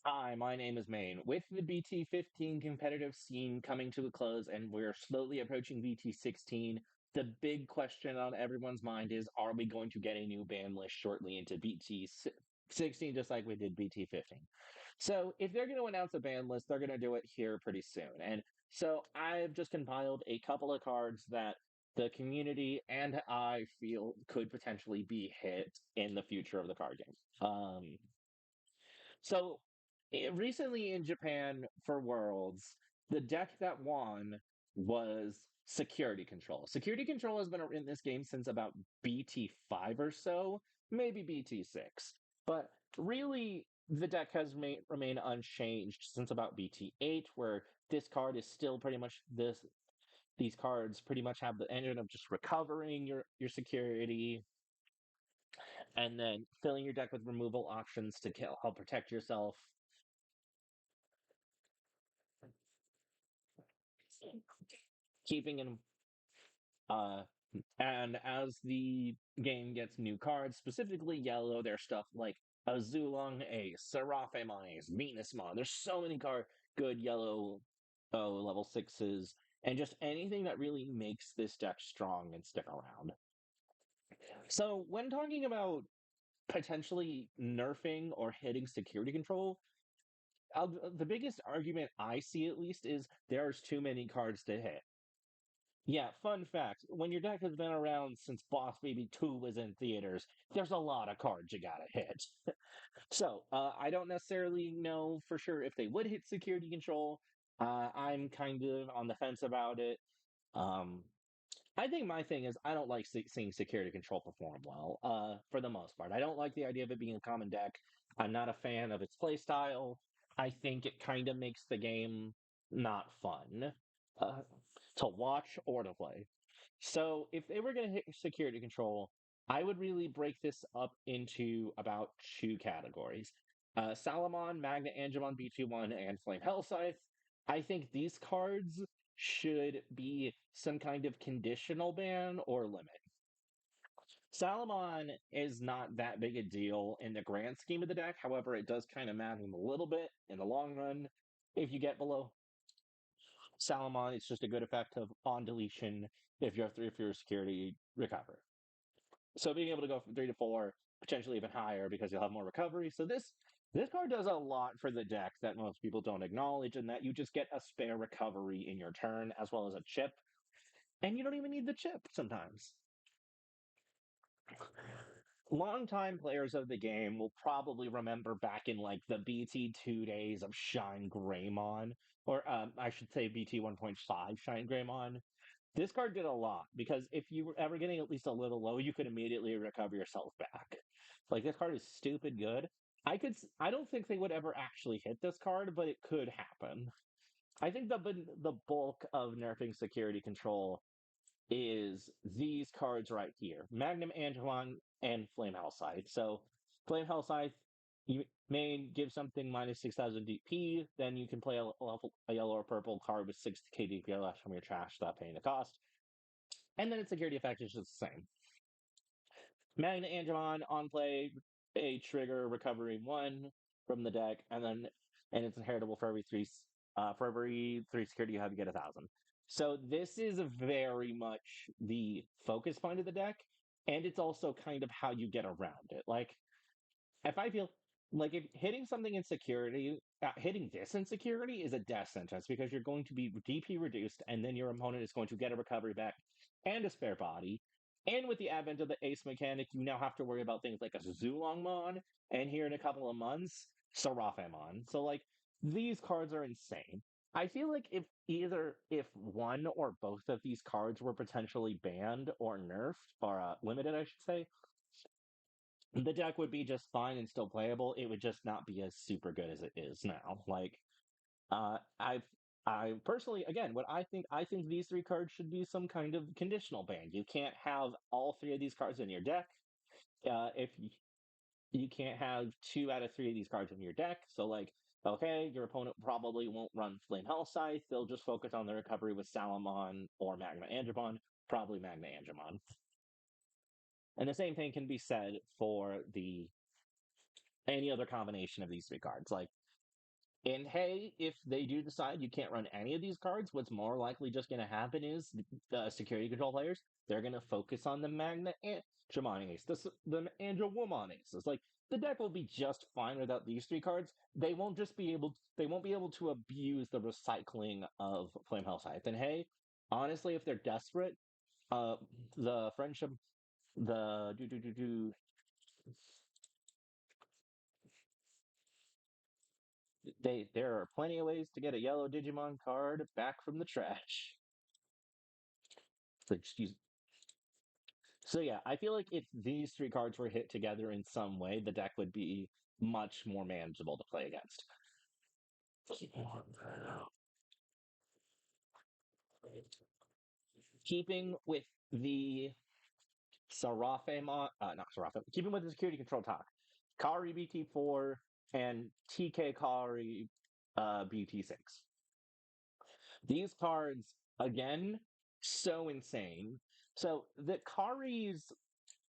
Hi, my name is Maine. With the BT15 competitive scene coming to a close and we're slowly approaching BT16, the big question on everyone's mind is, are we going to get a new ban list shortly into BT16 just like we did BT15? So if they're going to announce a ban list, they're going to do it here pretty soon. And so I've just compiled a couple of cards that the community and I feel could potentially be hit in the future of the card game. So recently in Japan for Worlds, the deck that won was Security Control. Security Control has been in this game since about BT5 or so, maybe BT6. But really, the deck has remained unchanged since about BT8, where this card is still pretty much this. These cards pretty much have the engine of just recovering your security, and then filling your deck with removal options to help protect yourself, keeping in uh and as the game gets new cards, specifically yellow, there's stuff like Azulong Ace, Seraphimon Ace, Venusmon. There's so many good yellow level sixes, and just anything that really makes this deck strong and stick around. So when talking about potentially nerfing or hitting security control, the biggest argument I see at least is there's too many cards to hit. Yeah, fun fact. When your deck has been around since Boss Baby 2 was in theaters, there's a lot of cards you gotta hit. So, I don't necessarily know for sure if they would hit security control. I'm kind of on the fence about it. Um, I think my thing is I don't like seeing security control perform well, for the most part. I don't like the idea of it being a common deck. I'm not a fan of its playstyle. I think it kind of makes the game not fun uh, to watch or to play. So if they were going to hit security control, I would really break this up into about two categories. Salamon, Magna Angemon, BT1, and Flame Hellscythe. I think these cards should be some kind of conditional ban or limit. Salamon is not that big a deal in the grand scheme of the deck. However, it does kind of matter a little bit in the long run. If you get below Salamon, it's just a good effect of on deletion if you have three of your security recover. So being able to go from 3 to 4, potentially even higher because you'll have more recovery. So this card does a lot for the deck that most people don't acknowledge, and that you just get a spare recovery in your turn as well as a chip, and you don't even need the chip sometimes. Longtime players of the game will probably remember back in like the BT2 days of Shine Greymon, or I should say BT 1.5 Shine Greymon. This card did a lot because if you were ever getting at least a little low, you could immediately recover yourself back. Like this card is stupid good. I don't think they would ever actually hit this card, but it could happen. I think the bulk of nerfing security control is these cards right here: Magnum Angelon and Flame Hellscythe. So Flame Hellscythe, you may give something minus 6,000 DP, then you can play a yellow or purple card with 6k DP left from your trash without paying the cost. And then its security effect is just the same. Magna Angemon on play, a trigger recovery 1 from the deck, and it's inheritable for every 3 security you have, you get 1,000. So this is very much the focus point of the deck, and it's also kind of how you get around it. Like, if I feel like if hitting something in security, hitting this in security is a death sentence because you're going to be DP reduced, and then your opponent is going to get a recovery back and a spare body. And with the advent of the ace mechanic, you now have to worry about things like a Zulongmon, and here in a couple of months, Seraphimon. So like these cards are insane. I feel like if one or both of these cards were potentially banned or nerfed or limited, I should say, the deck would be just fine and still playable. It would just not be as super good as it is now. Like, uh, I've I personally, again, what I think these three cards should be some kind of conditional ban. You can't have all three of these cards in your deck. If you can't have 2 out of 3 of these cards in your deck, so like, okay, your opponent probably won't run Flame Hell Scythe. They'll just focus on the recovery with Salamon or Magma Angemon, probably Magma Angemon. And the same thing can be said for the any other combination of these three cards. Like And hey, if they do decide you can't run any of these cards, what's more likely just going to happen is the security control players, they're going to focus on the Magna Angemon Ace, the Angelwomon Ace. It's like the deck will be just fine without these three cards. They won't be able to abuse the recycling of Flame Hellscythe. And hey, honestly, if they're desperate, uh, the friendship, the do there are plenty of ways to get a yellow Digimon card back from the trash. Excuse. So yeah, I feel like if these three cards were hit together in some way, the deck would be much more manageable to play against. Keeping with the not Sarafe, keeping with the security control talk, Kari BT4 and TK Kari BT6. These cards, again, so insane. So the Kari's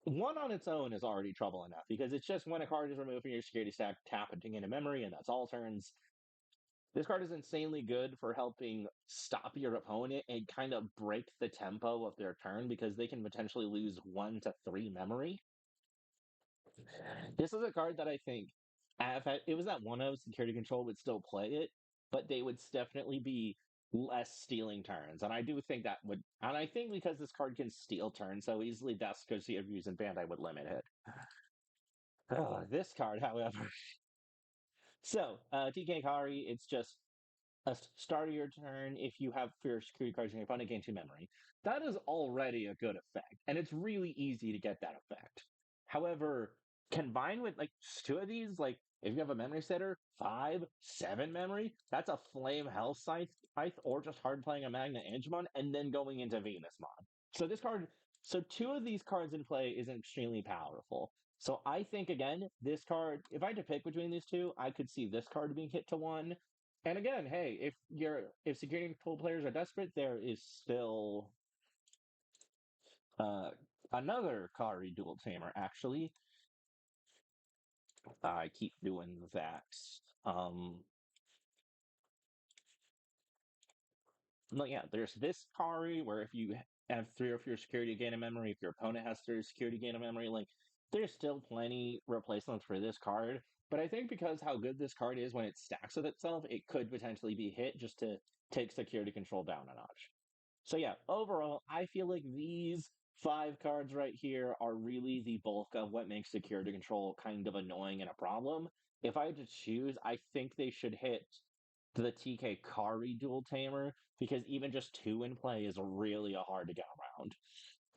one on its own is already trouble enough because it's just when a card is removed from your security stack, tap and into memory, and that's all turns. This card is insanely good for helping stop your opponent and kind of break the tempo of their turn because they can potentially lose 1 to 3 memory. This is a card that I think it was that one of security control would still play it, but they would definitely be less stealing turns. And I do think that would, and I think because this card can steal turns so easily, that's because the abuse and band I would limit it. This card, however, so TK Kari, it's just a start of your turn. If you have your security cards in your opponent, gain 2 memory. That is already a good effect, and it's really easy to get that effect. However, combined with like two of these, like if you have a memory setter, 5, 7 memory, that's a Flame Hell Scythe, or just hard playing a Magna Angemon, and then going into Venusmon. So this card, so two of these cards in play is extremely powerful. So I think again, this card, if I had to pick between these two, I could see this card being hit to 1. And again, hey, if security control players are desperate, there is still uh, another Kari dual tamer. Actually, I keep doing that. Um, no, yeah, there's this Kari where if you have 3 of your security gain of memory, if your opponent has 3 security gain of memory, like there's still plenty replacements for this card. But I think because how good this card is when it stacks with itself, it could potentially be hit just to take security control down a notch. So yeah, overall, I feel like these 5 cards right here are really the bulk of what makes security control kind of annoying and a problem. If I had to choose, I think they should hit the TK Kari dual tamer because even just 2 in play is really hard to get around.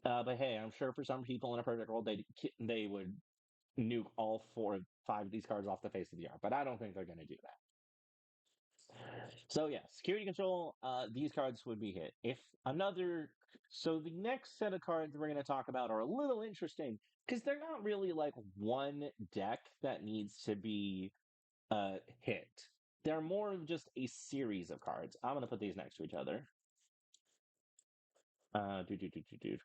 But hey, I'm sure for some people in a perfect world they would nuke all 4 5 of these cards off the face of the earth, but I don't think they're going to do that. So yeah, security control. These cards would be hit. If another, so the next set of cards we're going to talk about are a little interesting because they're not really like one deck that needs to be hit. They're more of just a series of cards. I'm going to put these next to each other. Do do do do do.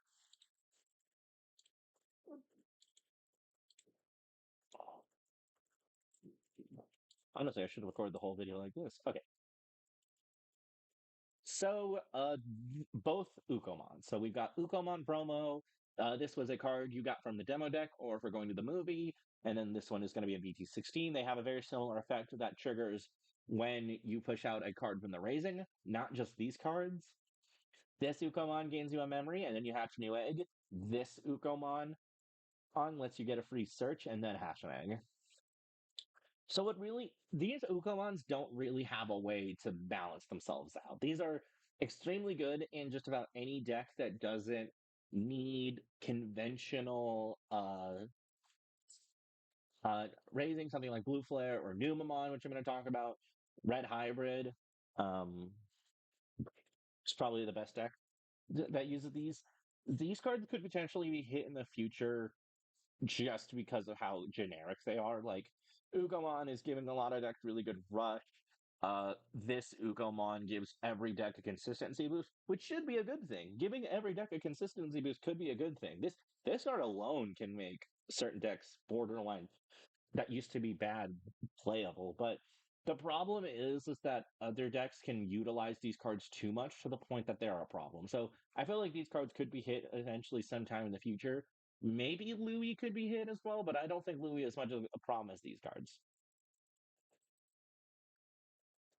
Honestly, I should record the whole video like this. Okay. So, both Ukomon. So we've got Ukomon promo. This was a card you got from the demo deck, or if we're going to the movie. And then this one is going to be a BT16. They have a very similar effect that triggers when you push out a card from the raising, not just these cards. This Ukomon gains you a memory, and then you hatch a new egg. This Ukomon on lets you get a free search and then hatch an egg. So these Ukomons don't really have a way to balance themselves out. These are extremely good in just about any deck that doesn't need conventional raising, something like Blue Flare or Numemon, which I'm going to talk about. Red Hybrid, um, is probably the best deck that uses these. These cards could potentially be hit in the future just because of how generic they are. Like Ukomon is giving a lot of decks really good rush. This Ukomon gives every deck a consistency boost, which should be a good thing. Giving every deck a consistency boost could be a good thing. This card alone can make certain decks borderline that used to be bad playable. But The problem is that other decks can utilize these cards too much to the point that they're a problem. So I feel like these cards could be hit eventually sometime in the future. Maybe Louis could be hit as well, but I don't think Louis is much of a problem as these cards.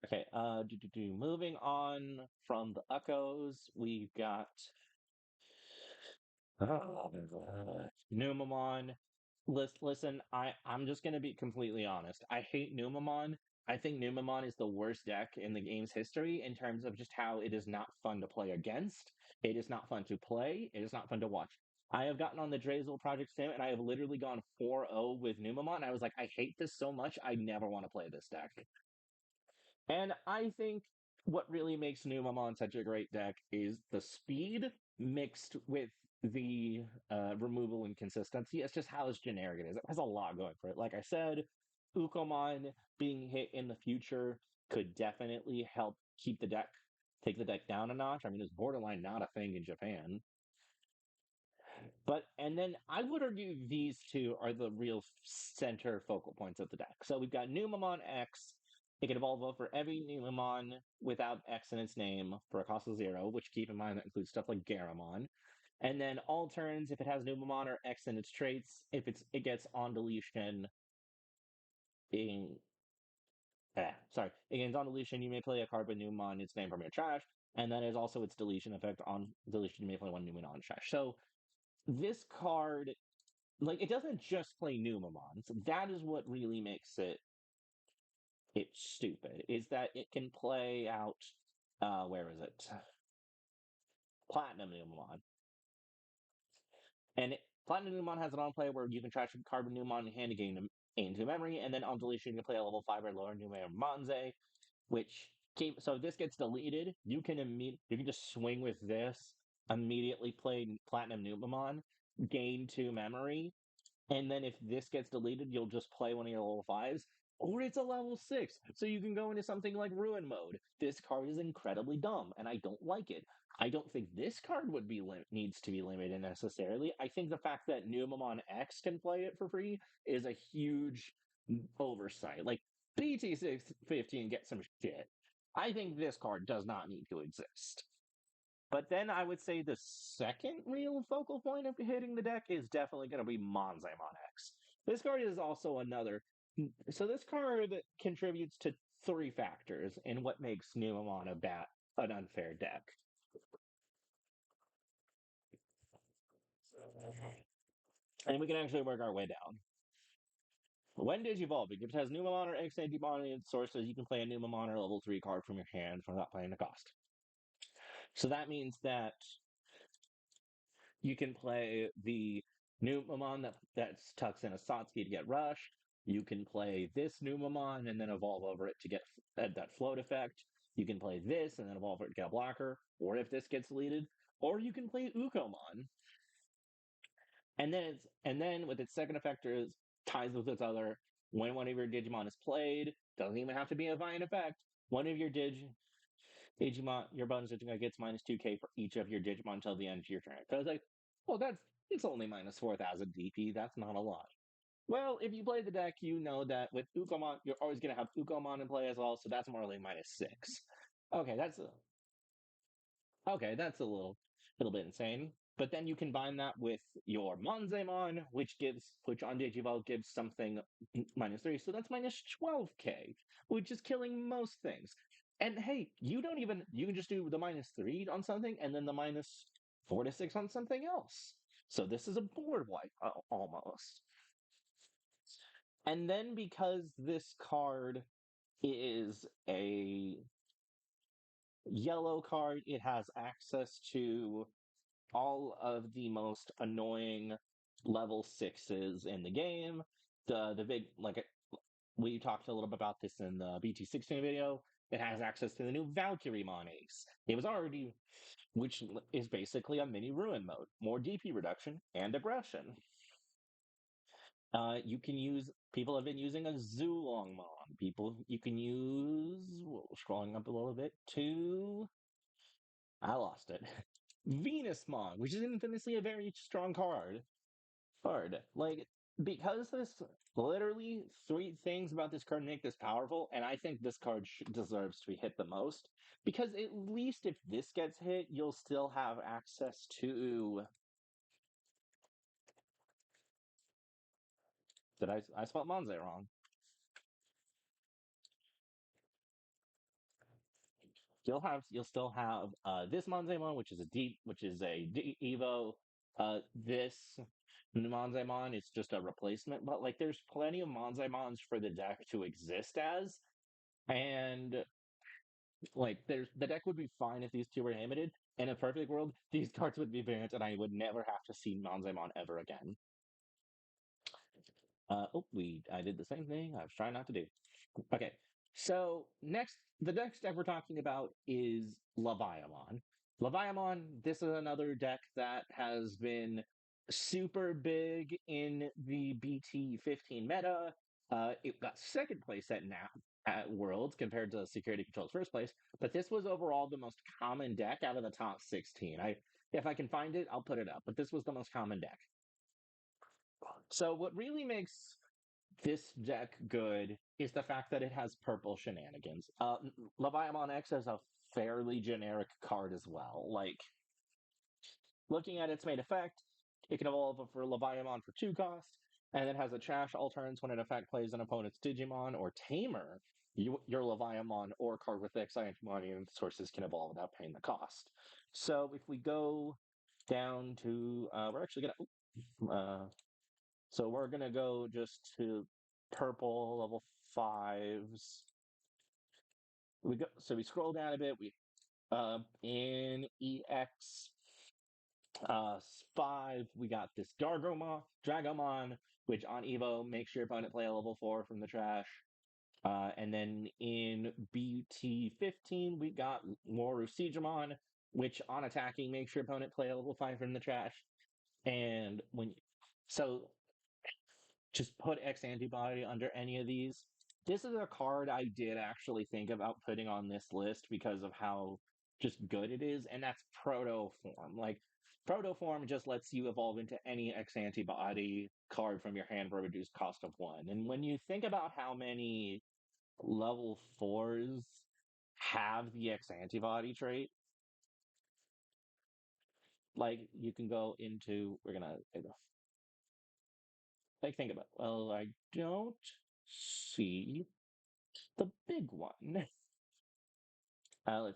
Okay, moving on from the Uckos, we've got Numemon. Listen, I'm just gonna be completely honest. I hate Numemon. I think Numemon is the worst deck in the game's history in terms of just how it is not fun to play against. It is not fun to play. It is not fun to watch. I have gotten on the Drazel Project Sim and I have literally gone 4-0 with Numemon. I was like, I hate this so much. I never want to play this deck. And I think what really makes Numemon such a great deck is the speed mixed with the removal and consistency. It's just how it's generic it is. It has a lot going for it. Like I said, Ukomon being hit in the future could definitely help keep the deck, take the deck down a notch. I mean, it's borderline not a thing in Japan. But and then I would argue these two are the real center focal points of the deck. So we've got Numemon X. It can evolve over every Numemon without X in its name for a cost of 0, which keep in mind that includes stuff like Garamon. And then all turns, if it has Numemon or X in its traits, if it gets on deletion, being sorry, it gains on deletion, you may play a card with Numemon its name from your trash, and that is also its deletion effect. On deletion, you may play one Numemon on trash. So this card, like, it doesn't just play Numemons. That is what really makes it stupid. Is that it can play out where is it? Platinum Numemon. And Platinum Numemon has an on play where you can trash a card with Numemon in hand to gain into memory, and then on deletion you can play a level 5 or lower Numemon, which so if this gets deleted, you can just swing with this, immediately play Platinum Numemon, gain 2 memory, and then if this gets deleted, you'll just play one of your level 5s. Or it's a level 6, so you can go into something like Ruin Mode. This card is incredibly dumb, and I don't like it. I don't think this card would be needs to be limited necessarily. I think the fact that Numemon X can play it for free is a huge oversight. Like, BT15 gets some shit. I think this card does not need to exist. But then I would say the second real focal point of hitting the deck is definitely going to be Monzaimon X. This card is also another. So this card contributes to 3 factors in what makes Numemon an unfair deck. And we can actually work our way down. When Digivolving, if it has Numemon or X Digimon in its sources, you can play a Numemon or level 3 card from your hand without paying the cost. So that means that you can play the Numemon that's tucks in a Satsuki to get Rush. You can play this Numemon and then evolve over it to get that float effect. You can play this and then evolve over it to get a blocker. Or if this gets deleted, or you can play Ukomon. And then with its second effector is ties with its other. When one of your Digimon is played, doesn't even have to be a Vine effect. One of your Digimon, your bonus Digimon gets minus 2k for each of your Digimon until the end of your turn. So I was like, well, it's only minus 4,000 DP. That's not a lot. Well, if you play the deck, you know that with Ukomon, you're always going to have Ukomon in play as well. So that's more like minus 6. Okay, that's a little bit insane. But then you combine that with your Monzaimon, which on Digivolve gives something minus 3. So that's minus 12k, which is killing most things. And hey, you can just do the minus 3 on something and then the minus 4 to 6 on something else. So this is a board wipe almost. And then because this card is a yellow card, it has access to all of the most annoying level 6s in the game. The big, like, we talked a little bit about this in the BT16 video. It has access to the new Valkyriemon Ace. It was already, which is basically a mini Ruin Mode, more DP reduction and aggression. You can use. People have been using a Zulongmon. You can use. Scrolling up a little bit to. I lost it. Venusmon, which is infamously a very strong card. Like, because this literally three things about this card make this powerful, and I think this card deserves to be hit the most because at least if this gets hit, you'll still have access to. Did I spelled Monze wrong? You'll still have this Monzemon, which is a deep, which is a Evo. This Monzemon is just a replacement, but like there's plenty of Monzemons for the deck to exist as, and like there's the deck would be fine if these two were limited. In a perfect world, these cards would be banned, and I would never have to see Monzemon ever again. Oh, I did the same thing I was trying not to do. Okay, so the next deck we're talking about is Leviamon. Leviamon, this is another deck that has been super big in the BT15 meta. It got second place at Worlds compared to Security Control's first place, but this was overall the most common deck out of the top 16. If I can find it, I'll put it up, but this was the most common deck. So what really makes this deck good is the fact that it has purple shenanigans. Leviamon X is a fairly generic card as well. Like, looking at its main effect, it can evolve for Leviamon for 2 cost, and it has a trash alternates when an effect plays an opponent's Digimon or Tamer. Your Leviamon or card with X antibody and sources can evolve without paying the cost. So if we go down to, we're actually gonna, so we're gonna go just to purple level fives. We scroll down a bit. We in EX uh 5, we got this Dragomon, which on Evo makes your opponent play a level 4 from the trash. And then in BT15, we got Moru Siegemon, which on attacking makes your opponent play a level 5 from the trash. And so just put X antibody under any of these. This is a card I did actually think about putting on this list because of how just good it is, and that's Proto Form. Like, Proto Form just lets you evolve into any X antibody card from your hand for a reduced cost of 1. And when you think about how many level 4s have the X antibody trait, like you can go into, we're gonna like think about, well, I don't see the big one. And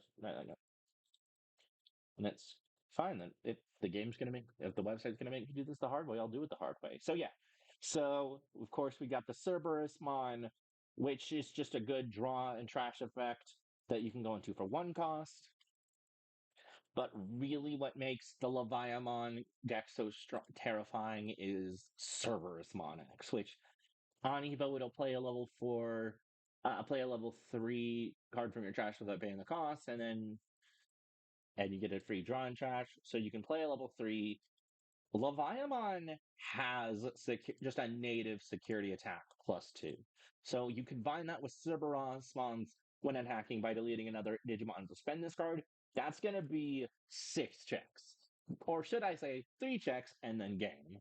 it's fine then. If the website's gonna make me do this the hard way, I'll do it the hard way. So yeah. So of course we got the Cerberusmon, which is just a good draw and trash effect that you can go into for 1 cost. But really, what makes the Leviamon deck so terrifying is Cerberusmon X, which on Evo it'll play a level 4, play a level 3 card from your trash without paying the cost, and you get a free draw and trash. So you can play a level 3. Leviamon has just a native security attack +2. So you combine that with Cerberusmon's when attacking by deleting another Digimon to spend this card. That's going to be 6 checks. Or should I say 3 checks and then game.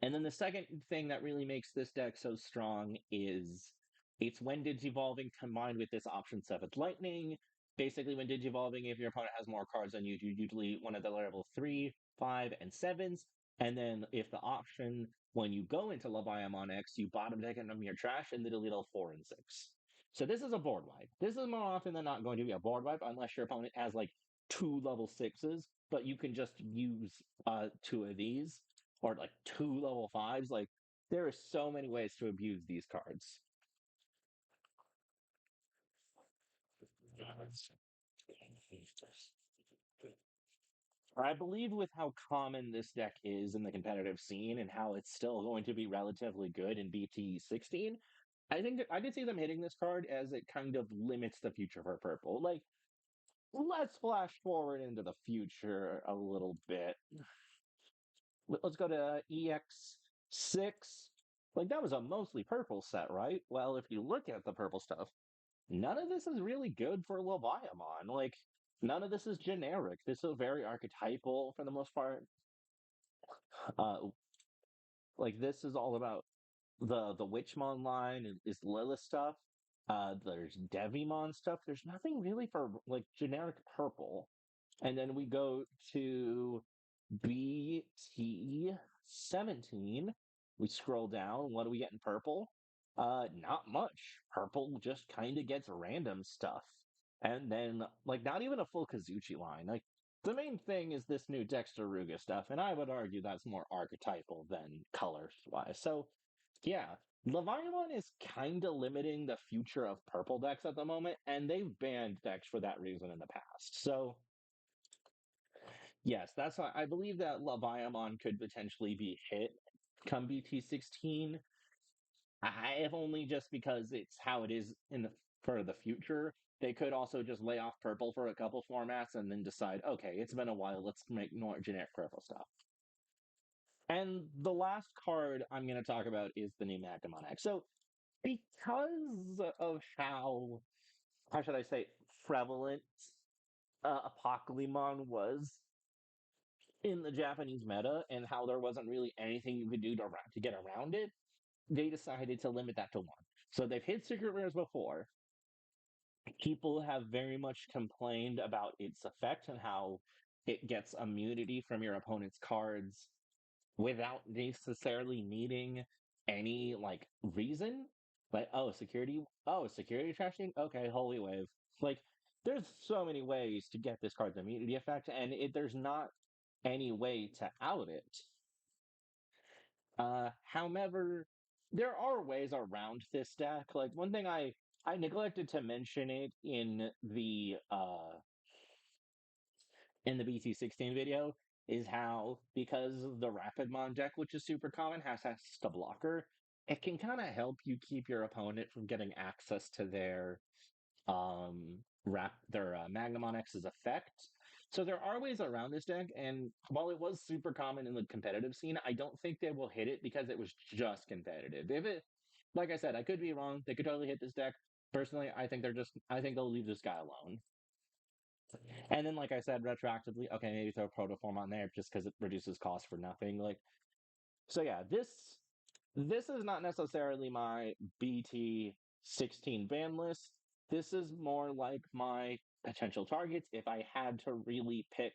And then the second thing that really makes this deck so strong is it's when Digivolving combined with this option 7 Lightning. Basically, when Digivolving, if your opponent has more cards than you delete one of the level 3, 5, and 7s. And then if the option, when you go into Leviamon X, you bottom deck them your trash and then delete all 4 and 6. So this is a board wipe. This is more often than not going to be a board wipe unless your opponent has like 2 level 6s, but you can just use 2 of these or like 2 level 5s. Like, there are so many ways to abuse these cards. I believe with how common this deck is in the competitive scene and how it's still going to be relatively good in BT16, I think I could see them hitting this card as it kind of limits the future for purple. Like, let's flash forward into the future a little bit. Let's go to EX6. Like, that was a mostly purple set, right? Well, if you look at the purple stuff, none of this is really good for Leviamon. Like, none of this is generic. This is very archetypal for the most part. Uh, Like this is all about the Witchmon line is Lilith stuff. There's Devimon stuff. There's nothing really for like generic purple. And then we go to BT17. We scroll down. What do we get in purple? Not much. Purple just kind of gets random stuff. And then, like, not even a full Kazuchi line. Like, the main thing is this new Dexter Ruga stuff, and I would argue that's more archetypal than color wise. So, yeah, Leviamon is kind of limiting the future of purple decks at the moment, and they've banned decks for that reason in the past. So, yes, that's why I believe that Leviamon could potentially be hit come BT16. If only just because it's how it is in the for the future. They could also just lay off purple for a couple formats and then decide, okay, it's been a while, let's make more generic purple stuff. And the last card I'm going to talk about is the new Numemon X. So because of how should I say, prevalent Apocalypse was in the Japanese meta and how there wasn't really anything you could do to get around it, they decided to limit that to one. So they've hit secret rares before. People have very much complained about its effect and how it gets immunity from your opponent's cards without necessarily needing any like reason. Like, security trashing? Okay, holy wave. Like, there's so many ways to get this card's immunity effect, and there's not any way to out it. However, there are ways around this deck. Like one thing I neglected to mention it in the BT16 video is how because the Rapidmon deck, which is super common, has a blocker, it can kind of help you keep your opponent from getting access to their Magnamon X's effect. So there are ways around this deck, and while it was super common in the competitive scene, I don't think they will hit it because it was just competitive. If it, like I said, I could be wrong. They could totally hit this deck. Personally, I think they'll leave this guy alone. And then, like I said, retroactively, okay, maybe throw Protoform on there just because it reduces cost for nothing. Like, so yeah, this is not necessarily my BT16 ban list. This is more like my potential targets if I had to really pick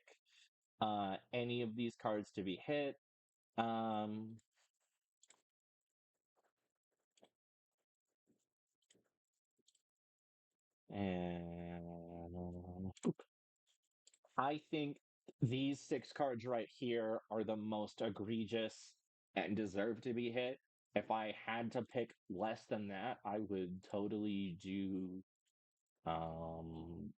any of these cards to be hit. Um, and I think these six cards right here are the most egregious and deserve to be hit. If I had to pick less than that, I would totally do um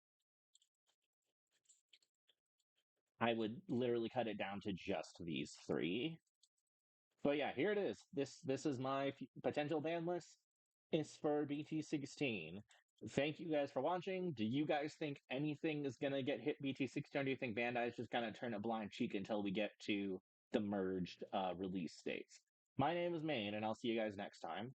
I would literally cut it down to just these three. But yeah, here it is. This is my potential ban list. It's for BT16. Thank you guys for watching. Do you guys think anything is gonna get hit BT16, or do you think Bandai is just gonna turn a blind cheek until we get to the merged release dates? My name is Maine, and I'll see you guys next time.